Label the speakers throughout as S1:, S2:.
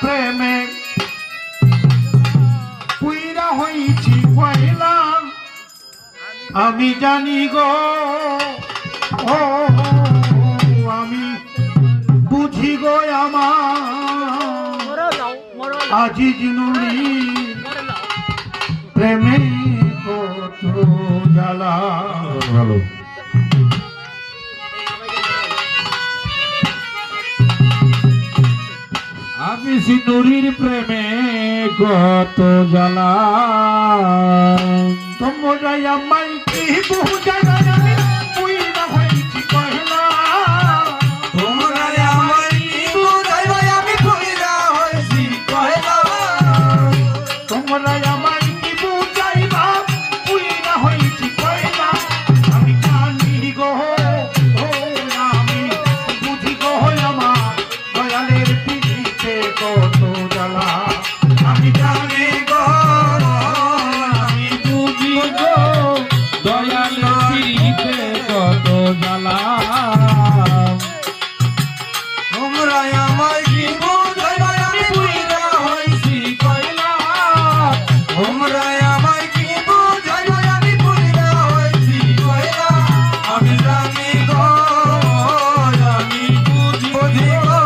S1: প্রেমে পুইরা হইছি কয়লা আমি জানি গো ও আমি বুঝি গো আমার আজিজ নুরি প্রেমে কত জ্বালা। ভালো আমি সিনুরির প্রেমে কত জ্বালা তোমরা আমায় কি বুঝাই আমি পুইরা হইছি কয়লা
S2: তোমরা আমায় কি বুঝাইবা আমি পুইরা হইছি কয়লা
S1: তোমরা আমায় কি বুঝাইবা পুইরা হইছি কয়লা আমি জানি গো ও আমি বুঝি গো আমার দয়ালের পিছে কত জ্বালা আমি জানি গো আমি বুঝি গো দয়ালের পিছে কত জ্বালা
S2: তোমরা আমায় কি বুঝাইবা আমি পুইরা হইছি কয়লা তোমরা আমায় কি বুঝাইবা আমি পুইরা হইছি কয়লা আমি জানি গো আমি বুঝি গো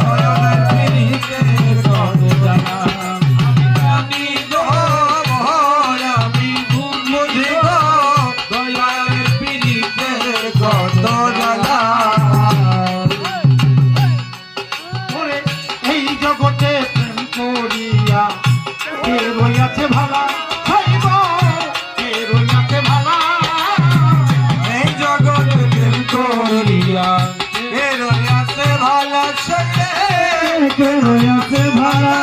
S2: দয়ালের পিছে কত জ্বালা আমি জানি গো আমি বুঝি গো দয়ালের পিছে কত জ্বালা।
S1: ওরে এই জগতে প্রেম করিয়া কে রইয়াছে ভালা হইব কে রইয়াছে ভালা
S2: এই জগতে প্রেম করিয়া এর আছে ভালো ছেলে
S1: কে রইয়াছে ভালা